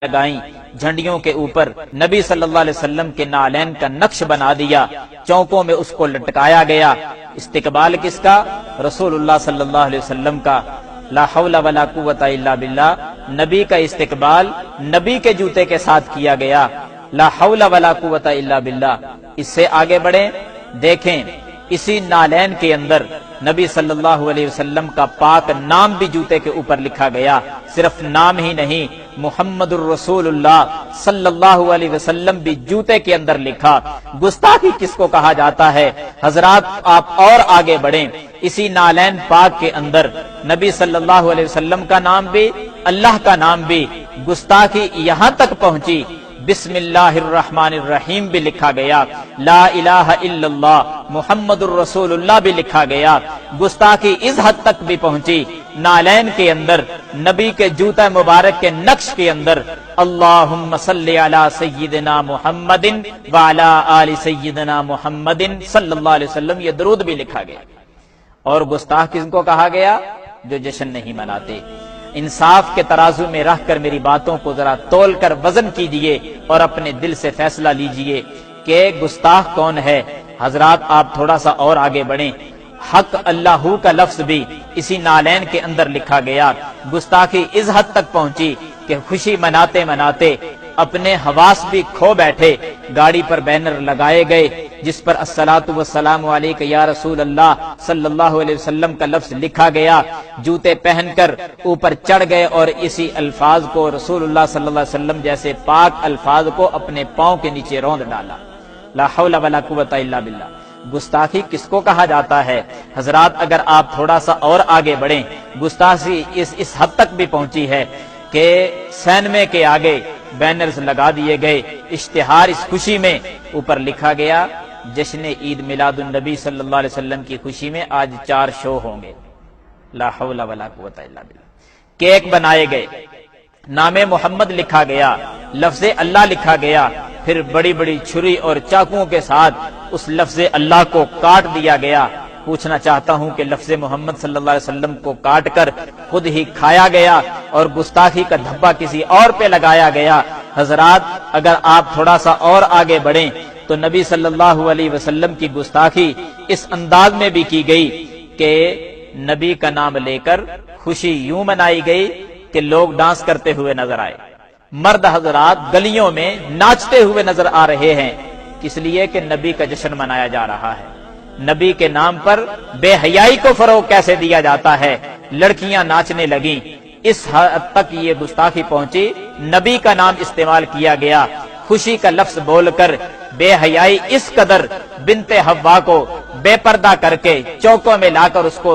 لگائیں جھنڈیوں کے اوپر نبی صلی اللہ علیہ وسلم کے نالین کا نقش بنا دیا، چوکوں میں اس کو لٹکایا گیا۔ استقبال کس کا؟ رسول اللہ صلی اللہ علیہ وسلم کا۔ لا حول ولا قوت الا باللہ، نبی کا استقبال نبی کے جوتے کے ساتھ کیا گیا۔ لا حول ولا قوت الا باللہ۔ اس سے آگے بڑھیں، دیکھیں اسی نالین کے اندر نبی صلی اللہ علیہ وسلم کا پاک نام بھی جوتے کے اوپر لکھا گیا۔ صرف نام ہی نہیں، محمد الرسول اللہ صلی اللہ علیہ وسلم بھی جوتے کے اندر لکھا۔ گستاخی کس کو کہا جاتا ہے؟ حضرات آپ اور آگے بڑھیں، اسی نالین پاک کے اندر نبی صلی اللہ علیہ وسلم کا نام بھی، اللہ کا نام بھی، گستاخی یہاں تک پہنچی بسم اللہ الرحمن الرحیم بھی لکھا گیا، لا الہ الا اللہ محمد الرسول اللہ بھی لکھا گیا۔ گستاخی اس حد تک بھی پہنچی نالین کے اندر نبی کے جوتا مبارک کے نقش کے اندر اللہم صلی علی سیدنا محمد وعلی آل سیدنا محمد صلی اللہ علیہ وسلم، یہ درود بھی لکھا گیا۔ اور گستاخ کس کو کہا گیا؟ جو جشن نہیں مناتے۔ انصاف کے ترازو میں رکھ کر میری باتوں کو ذرا تول کر وزن کیجئے اور اپنے دل سے فیصلہ لیجئے کہ گستاخ کون ہے۔ حضرات آپ تھوڑا سا اور آگے بڑھیں، حق اللہ کا لفظ بھی اسی نالین کے اندر لکھا گیا۔ گستاخی اس حد تک پہنچی کہ خوشی مناتے مناتے اپنے حواس بھی کھو بیٹھے، گاڑی پر بینر لگائے گئے جس پر الصلاۃ والسلام علیک یا رسول اللہ صلی اللہ علیہ وسلم کا لفظ لکھا گیا۔ جوتے پہن کر اوپر چڑھ گئے اور اسی الفاظ کو، رسول اللہ صلی اللہ علیہ وسلم جیسے پاک الفاظ کو اپنے پاؤں کے نیچے روند ڈالا۔ لا حول ولا قوت الا باللہ۔ گستاخی کس کو کہا جاتا ہے؟ حضرات اگر آپ تھوڑا سا اور آگے بڑھیں، گستاخی اس حد تک بھی پہنچی ہے کہ سینمے کے آگے بینرز لگا دیے گئے، اشتہار اس خوشی میں اوپر لکھا گیا جشن عید میلاد النبی صلی اللہ علیہ وسلم کی خوشی میں آج 4 شو ہوں گے۔ لا حول ولا قوت الا باللہ۔ کیک بنائے گئے، نام محمد لکھا گیا، لفظ اللہ لکھا گیا، پھر بڑی بڑی چھری اور چاقوؤں کے ساتھ اس لفظ اللہ کو کاٹ دیا گیا۔ پوچھنا چاہتا ہوں کہ لفظ محمد صلی اللہ علیہ وسلم کو کاٹ کر خود ہی کھایا گیا اور گستاخی کا دھبا کسی اور پہ لگایا گیا۔ حضرات اگر آپ تھوڑا سا اور آگے بڑھیں تو نبی صلی اللہ علیہ وسلم کی گستاخی اس انداز میں بھی کی گئی کہ نبی کا نام لے کر خوشی یوں منائی گئی کہ لوگ ڈانس کرتے ہوئے نظر آئے۔ مرد حضرات گلیوں میں ناچتے ہوئے نظر آ رہے ہیں، اس لیے کہ نبی کا جشن منایا جا رہا ہے۔ نبی کے نام پر بے حیائی کو فروغ کیسے دیا جاتا ہے؟ لڑکیاں ناچنے لگیں۔ اس حد تک یہ گستاخی پہنچی، نبی کا نام استعمال کیا گیا، خوشی کا لفظ بول کر بے حیائی اس قدر بنت حوا کو بے پردہ کر کے چوکوں میں لا کر اس کو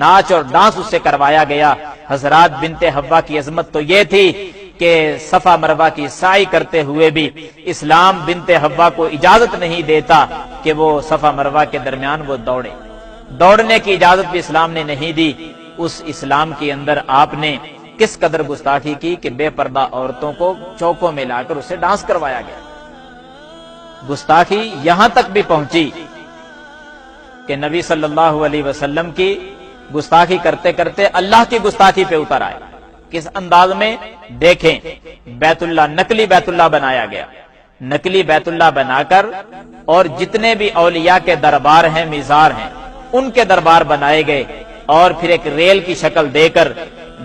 ناچ اور ڈانس اس سے کروایا گیا۔ حضرات بنت حوا کی عظمت تو یہ تھی کہ صفا مروہ کی سعی کرتے ہوئے بھی اسلام بنت حوا کو اجازت نہیں دیتا کہ وہ صفا مروہ کے درمیان وہ دوڑنے کی اجازت بھی اسلام نے نہیں دی۔ اس اسلام کے اندر آپ نے کس قدر گستاخی کی کہ بے پردہ عورتوں کو چوکوں میں لا کر اسے ڈانس کروایا گیا۔ گستاخی یہاں تک بھی پہنچی کہ نبی صلی اللہ علیہ وسلم کی گستاخی کرتے کرتے اللہ کی گستاخی پہ اتر آئے۔ کس انداز میں؟ دیکھیں، بیت اللہ نقلی بیت اللہ بنایا گیا، نقلی بیت اللہ بنا کر اور جتنے بھی اولیاء کے دربار ہیں، مزار ہیں، ان کے دربار بنائے گئے اور پھر ایک ریل کی شکل دے کر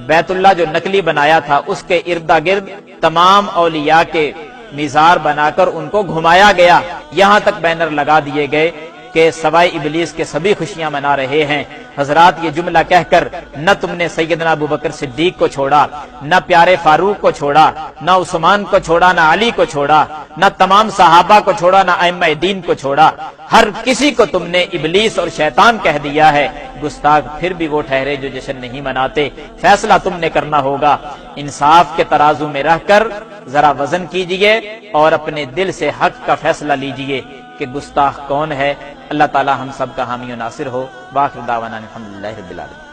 بیت اللہ جو نقلی بنایا تھا اس کے ارد گرد تمام اولیاء کے مزار بنا کر ان کو گھمایا گیا۔ یہاں تک بینر لگا دیے گئے کہ سوائے ابلیس کے سبھی خوشیاں منا رہے ہیں۔ حضرات یہ جملہ کہہ کر نہ تم نے سیدنا ابوبکر صدیق کو چھوڑا، نہ پیارے فاروق کو چھوڑا، نہ عثمان کو چھوڑا، نہ علی کو چھوڑا، نہ تمام صحابہ کو چھوڑا، نہ ائمہ دین کو چھوڑا، ہر کسی کو تم نے ابلیس اور شیطان کہہ دیا ہے۔ گستاخ پھر بھی وہ ٹھہرے جو جشن نہیں مناتے۔ فیصلہ تم نے کرنا ہوگا، انصاف کے ترازو میں رہ کر ذرا وزن کیجئے اور اپنے دل سے حق کا فیصلہ لیجئے کہ گستاخ کون ہے۔ اللہ تعالی ہم سب کا حامی و ناصر ہو۔ وآخر دعوانا الحمدللہ رب العالمین۔